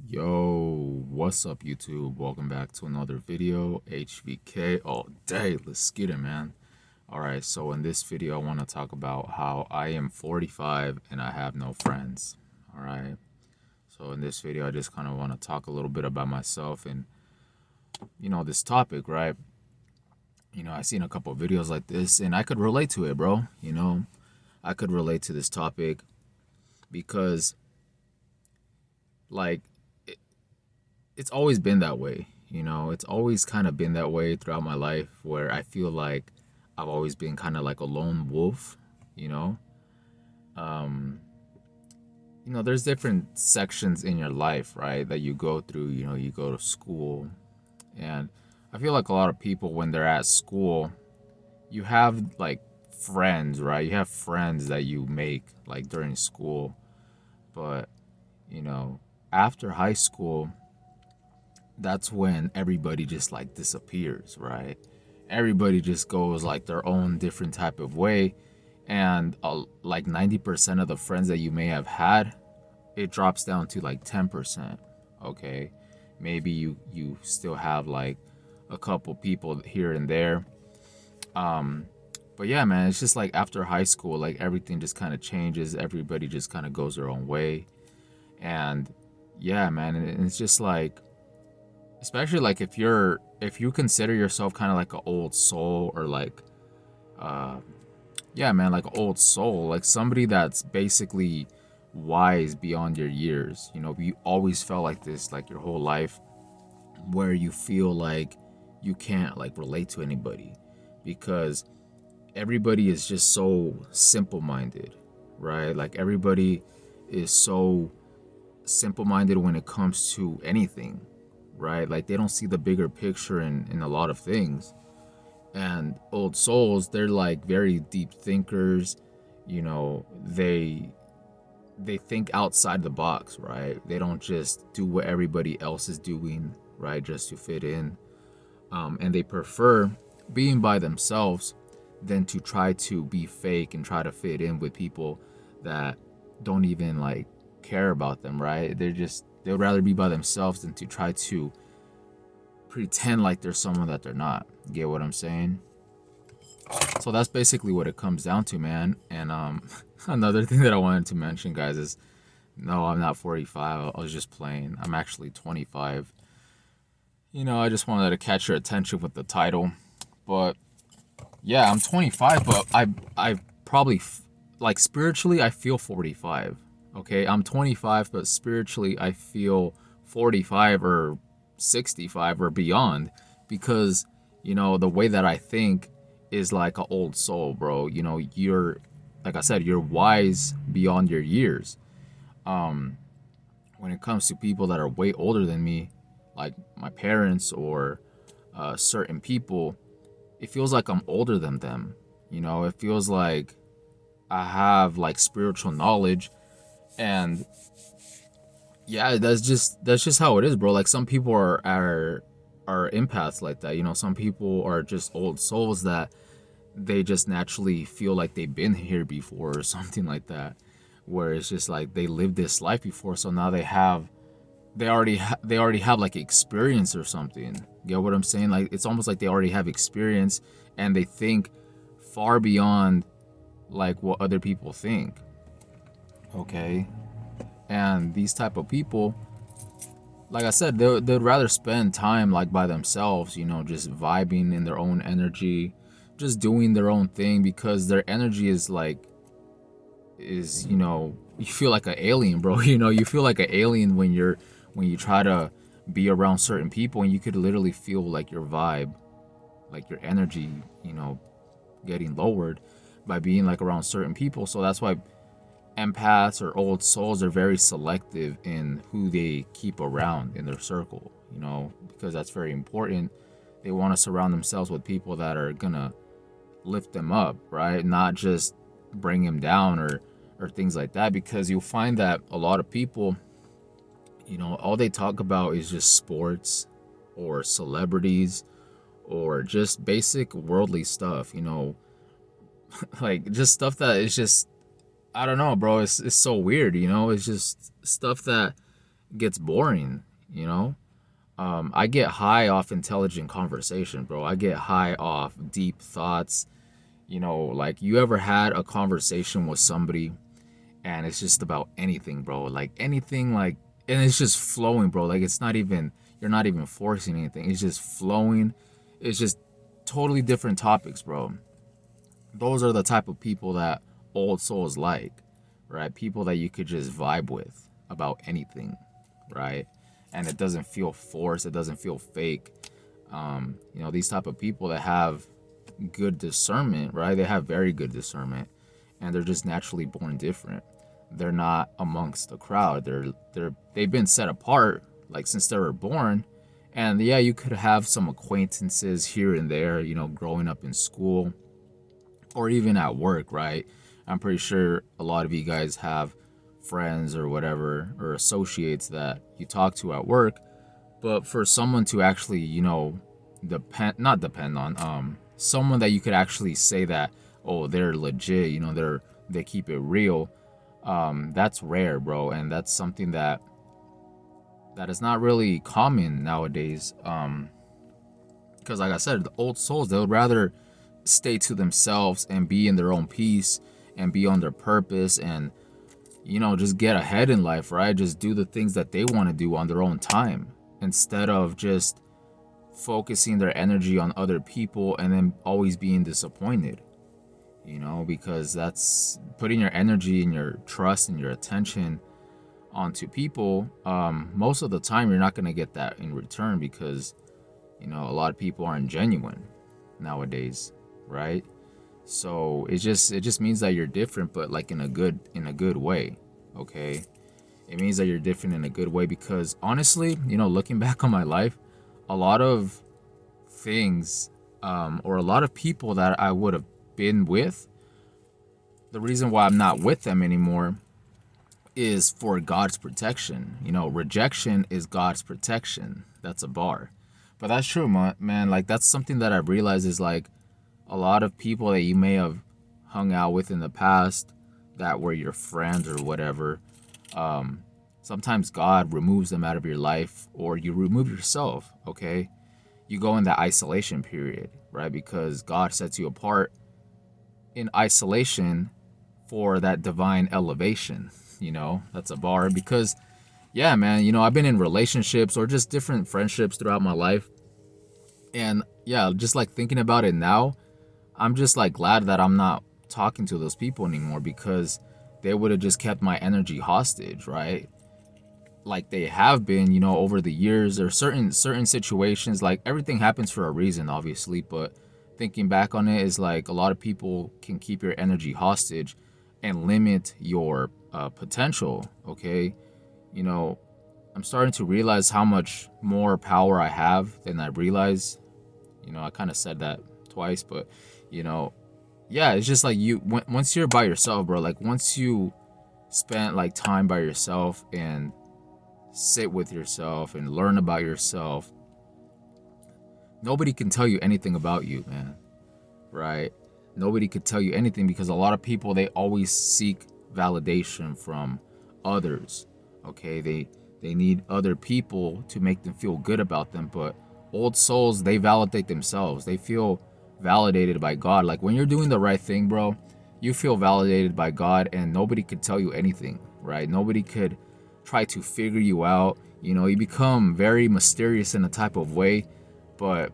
Yo, what's up YouTube? Welcome back to another video. HVK all day. Let's get it, man. Alright, so in this video I want to talk about how I am 45 and I have no friends. Alright. So in this video I just kind of want to talk a little bit about myself and this topic, right? I seen a couple of videos like this and I could relate to it, bro. I could relate to this topic because like it's always been that way. It's always kind of been that way throughout my life where I feel like I've always been kind of like a lone wolf, you know? Um, there's different sections in your life, right, that you go through. You go to school, and I feel like a lot of people when they're at school, you have like friends, right? You have friends that you make like during school, but you know, after high school, that's when everybody just like disappears, right? Everybody just goes like their own different type of way, and like 90% of the friends that you may have had, it drops down to like 10%. Okay, maybe you still have like a couple people here and there. um but yeah, man, it's just like after high school, like everything just kind of changes. Everybody just kind of goes their own way. And yeah, man, and it's just like, especially like if you consider yourself kind of like an old soul, or like uh yeah, man, like an old soul, like somebody that's basically wise beyond your years. You always felt like this like your whole life, where you feel like you can't like relate to anybody because everybody is just so simple minded, right? Like everybody is so simple minded when it comes to anything, right? Like they don't see the bigger picture in a lot of things. And old souls, they're like very deep thinkers. They think outside the box, right? They don't just do what everybody else is doing, right, just to fit in. And they prefer being by themselves than to try to be fake and try to fit in with people that don't even like care about them, right? They'd rather be by themselves than to try to pretend like they're someone that they're not. Get what I'm saying? So that's basically what it comes down to, man. And another thing that I wanted to mention, guys, is no, I'm not 45. I was just playing. I'm actually 25. I just wanted to catch your attention with the title. But yeah, I'm 25, but I probably like spiritually I feel 45. Okay, I'm 25, but spiritually I feel 45 or 65 or beyond, because the way that I think is like an old soul, bro. You're, like I said, you're wise beyond your years. Um, when it comes to people that are way older than me, like my parents or certain people, it feels like I'm older than them. It feels like I have like spiritual knowledge. And yeah, that's just how it is, bro. Like some people are empaths like that. Some people are just old souls that they just naturally feel like they've been here before or something like that, where it's just like they lived this life before, so now they already have like experience or something. You know what I'm saying? Like it's almost like they already have experience, and they think far beyond like what other people think. Okay, and these type of people, like I said, they'd rather spend time like by themselves, just vibing in their own energy, just doing their own thing, because their energy is like, you feel like an alien, bro. You feel like an alien when you try to be around certain people, and you could literally feel like your vibe, like your energy, getting lowered by being like around certain people. So that's why empaths or old souls are very selective in who they keep around in their circle, because that's very important. They want to surround themselves with people that are gonna lift them up, right? Not just bring them down, or things like that, because you'll find that a lot of people, all they talk about is just sports or celebrities or just basic worldly stuff, like just stuff that is just, I don't know, bro. It's so weird, It's just stuff that gets boring, you know? I get high off intelligent conversation, bro. I get high off deep thoughts. You know, like you ever had a conversation with somebody and it's just about anything, bro. Like anything, like, and it's just flowing, bro. Like it's not even, you're not even forcing anything. It's just flowing. It's just totally different topics, bro. Those are the type of people that old souls like, right? People that you could just vibe with about anything, right? And it doesn't feel forced. It doesn't feel fake. You know, these type of people that have good discernment, right? They have very good discernment, and they're just naturally born different. They're not amongst the crowd. They've been set apart like since they were born. And yeah, you could have some acquaintances here and there, you know, growing up in school or even at work, right? I'm pretty sure a lot of you guys have friends or whatever or associates that you talk to at work. But for someone to actually, you know, not depend on someone that you could actually say that, oh, they're legit, you know, they keep it real, that's rare, bro. And that's something that is not really common nowadays. Because like I said, the old souls, they would rather stay to themselves and be in their own peace and be on their purpose and, you know, just get ahead in life, right? Just do the things that they want to do on their own time instead of just focusing their energy on other people and then always being disappointed, you know, because that's putting your energy and your trust and your attention onto people. Most of the time you're not going to get that in return because, you know, a lot of people aren't genuine nowadays, right? So it just means that you're different, but like in a good way. Okay, it means that you're different in a good way because honestly, you know, looking back on my life, a lot of things, or a lot of people that I would have been with, the reason why I'm not with them anymore is for God's protection. You know, rejection is God's protection. That's a bar. But that's true, man. Like, that's something that I've realized is like a lot of people that you may have hung out with in the past that were your friends or whatever. Sometimes God removes them out of your life or you remove yourself, okay? You go in that isolation period, right? Because God sets you apart in isolation for that divine elevation. You know, that's a bar because, yeah, man, you know, I've been in relationships or just different friendships throughout my life. And yeah, just like thinking about it now, I'm just like glad that I'm not talking to those people anymore because they would have just kept my energy hostage, right? Like they have been, you know, over the years. There are certain situations, like everything happens for a reason, obviously, but thinking back on it is like a lot of people can keep your energy hostage and limit your potential, okay? You know, I'm starting to realize how much more power I have than I realize. You know, I kind of said that twice, but you know, yeah, it's just like once you're by yourself, bro, like once you spend like time by yourself and sit with yourself and learn about yourself, nobody can tell you anything about you, man, right? Nobody could tell you anything because a lot of people, they always seek validation from others, okay? They need other people to make them feel good about them, but old souls, they validate themselves. They feel validated by God. Like when you're doing the right thing, bro, you feel validated by God and nobody could tell you anything, right? Nobody could try to figure you out. You know, you become very mysterious in a type of way, but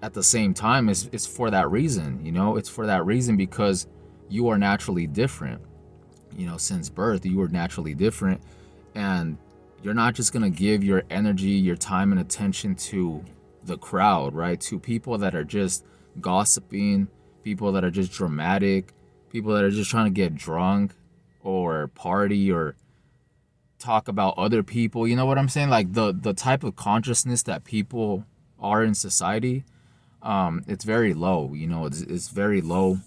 at the same time, it's for that reason, you know? It's for that reason because you are naturally different. You know, since birth, you are naturally different. And you're not just going to give your energy, your time, and attention to the crowd, right? To people that are just gossiping, people that are just dramatic, people that are just trying to get drunk or party or talk about other people. You know what I'm saying? Like the type of consciousness that people are in society, it's very low. You know, it's very low.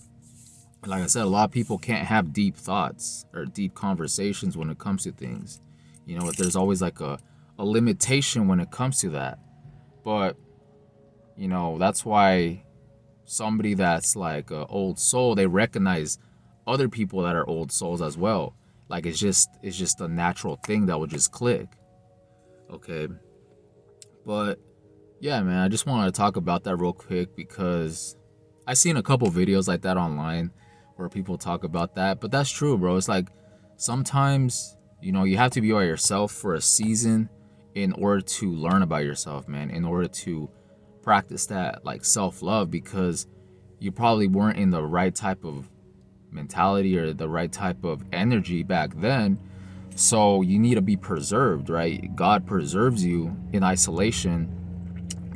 Like I said, a lot of people can't have deep thoughts or deep conversations when it comes to things. You know, there's always like a limitation when it comes to that. But, you know, that's why somebody that's like an old soul, they recognize other people that are old souls as well. Like it's just a natural thing that will just click. Okay. But yeah, man, I just wanted to talk about that real quick because I seen a couple videos like that online where people talk about that. But that's true, bro. It's like sometimes, you have to be by yourself for a season in order to learn about yourself, man, in order to practice that like self-love, because you probably weren't in the right type of mentality or the right type of energy back then. So you need to be preserved, right? God preserves you in isolation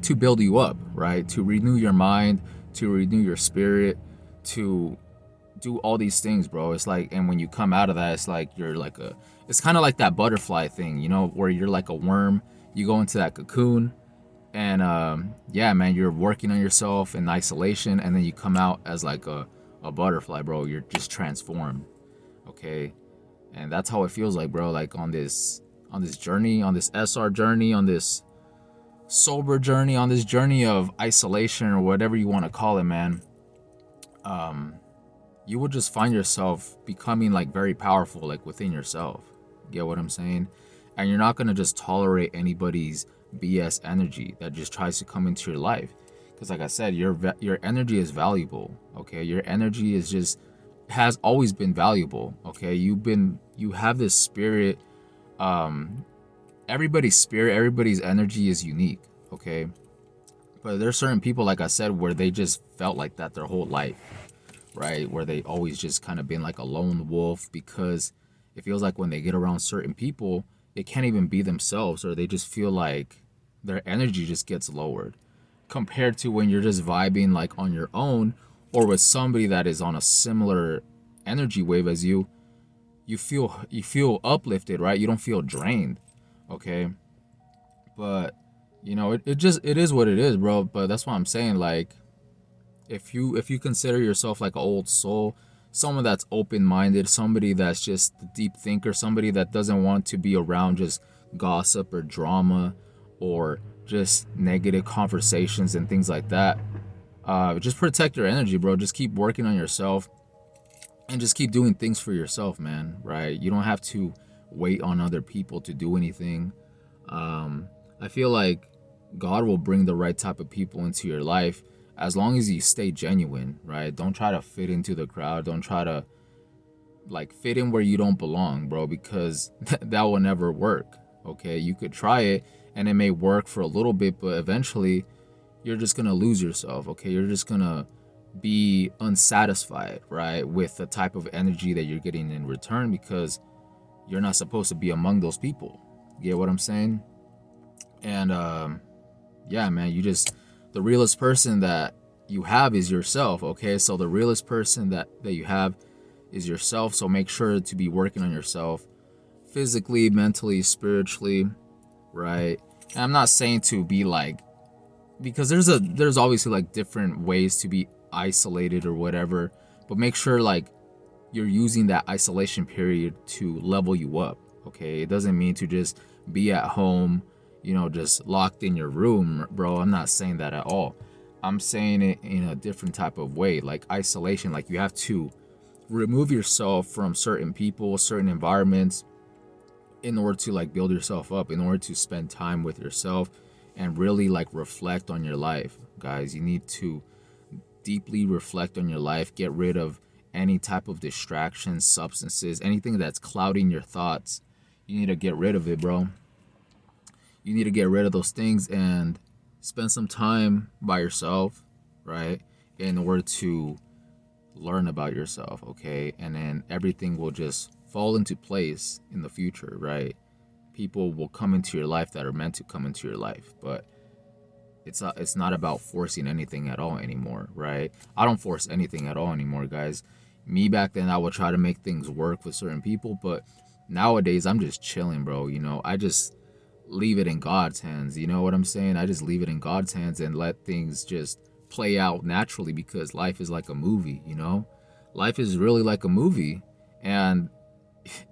to build you up, right? To renew your mind, to renew your spirit, to do all these things, bro. It's like, and when you come out of that, it's like you're like it's kind of like that butterfly thing, where you're like a worm. You go into that cocoon, and yeah, man, you're working on yourself in isolation, and then you come out as like a butterfly, bro. You're just transformed, okay? And that's how it feels like, bro. Like on this journey, on this SR journey, on this sober journey, on this journey of isolation or whatever you want to call it, man. You will just find yourself becoming like very powerful, like within yourself. Get what I'm saying? And you're not gonna just tolerate anybody's BS energy that just tries to come into your life. Because like I said, your energy is valuable. Okay, your energy is just has always been valuable. Okay, you have this spirit. Everybody's spirit, everybody's energy is unique. Okay, but there's certain people, like I said, where they just felt like that their whole life, right? Where they always just kind of been like a lone wolf, because it feels like when they get around certain people, they can't even be themselves, or they just feel like their energy just gets lowered compared to when you're just vibing like on your own or with somebody that is on a similar energy wave as you. You feel uplifted, right? You don't feel drained. Okay, but it is what it is, bro. But that's what I'm saying, like, if you consider yourself like an old soul, someone that's open-minded, somebody that's just a deep thinker, somebody that doesn't want to be around just gossip or drama or just negative conversations and things like that, just protect your energy, bro. Just keep working on yourself and just keep doing things for yourself, man. Right? You don't have to wait on other people to do anything. I feel like God will bring the right type of people into your life as long as you stay genuine, right? Don't try to fit into the crowd. Don't try to like fit in where you don't belong, bro, because that will never work. Okay, you could try it and it may work for a little bit, but eventually you're just gonna lose yourself. Okay, you're just gonna be unsatisfied, right, with the type of energy that you're getting in return, because you're not supposed to be among those people. You get what I'm saying? And yeah, man, the realest person that you have is yourself. Okay, so the realest person that you have is yourself. So make sure to be working on yourself physically, mentally, spiritually, right? And I'm not saying to be like, because there's obviously like different ways to be isolated or whatever, but make sure like you're using that isolation period to level you up. Okay, it doesn't mean to just be at home, just locked in your room, bro. I'm not saying that at all. I'm saying it in a different type of way, like isolation. Like you have to remove yourself from certain people, certain environments, in order to like build yourself up, in order to spend time with yourself and really like reflect on your life. Guys, you need to deeply reflect on your life, get rid of any type of distractions, substances, anything that's clouding your thoughts. You need to get rid of it, bro. You need to get rid of those things and spend some time by yourself, right? In order to learn about yourself, okay? And then everything will just fall into place in the future, right? People will come into your life that are meant to come into your life, but it's not about forcing anything at all anymore, right? I don't force anything at all anymore, guys. Me back then, I would try to make things work with certain people, but nowadays I'm just chilling, bro. I just leave it in God's hands. You know what I'm saying? I just leave it in God's hands and let things just play out naturally, because life is like a movie, Life is really like a movie, and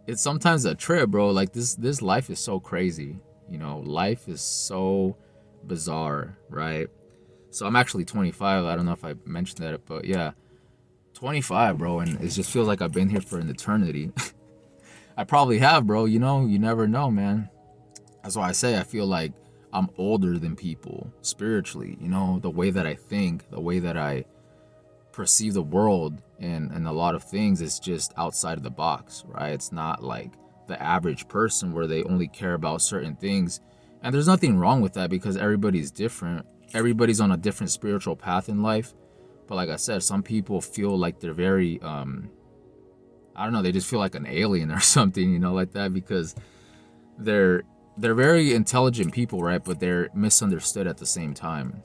it's sometimes a trip, bro. Like this life is so crazy. Life is so bizarre, right? So I'm actually 25. I don't know if I mentioned that, but yeah, 25, bro, and it just feels like I've been here for an eternity. I probably have, bro. You never know, man. That's why I say I feel like I'm older than people spiritually. You know, the way that I think, the way that I perceive the world, and a lot of things is just outside of the box, right? It's not like the average person where they only care about certain things. And there's nothing wrong with that because everybody's different. Everybody's on a different spiritual path in life. But like I said, some people feel like they're very I don't know, they just feel like an alien or something, you know, like that, because they're they're very intelligent people, right? But they're misunderstood at the same time,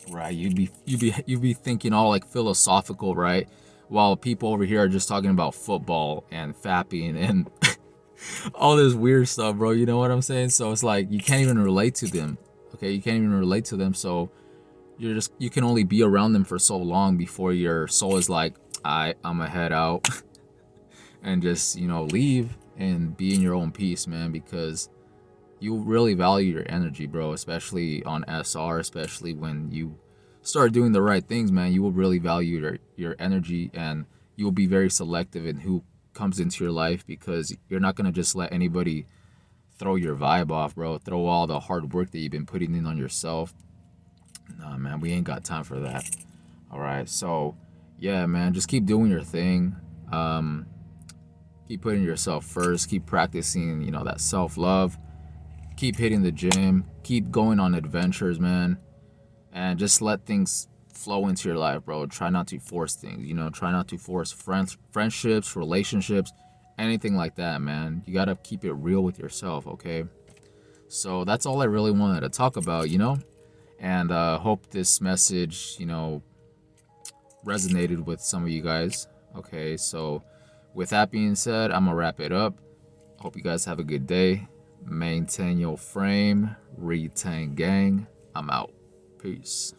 right? You'd be thinking all like philosophical, right? While people over here are just talking about football and fapping and all this weird stuff, bro. You know what I'm saying? So it's like you can't even relate to them. Okay, you can't even relate to them. So you can only be around them for so long before your soul is like, I'm gonna head out and just, you know, leave and be in your own peace, man, because you really value your energy, bro, especially on SR, especially when you start doing the right things, man. You will really value your energy, and you will be very selective in who comes into your life, because you're not going to just let anybody throw your vibe off, bro. Throw all the hard work that you've been putting in on yourself. Nah, man, we ain't got time for that. All right. So, yeah, man, just keep doing your thing. Um, keep putting yourself first. Keep practicing, you know, that self-love. Keep hitting the gym. Keep going on adventures, man. And just let things flow into your life, bro. Try not to force things, you know. Try not to force friendships, relationships, anything like that, man. You gotta keep it real with yourself, okay? So that's all I really wanted to talk about, you know. And hope this message, you know, resonated with some of you guys. Okay, so with that being said, I'm gonna wrap it up. Hope you guys have a good day. Maintain your frame. Retain gang. I'm out. Peace.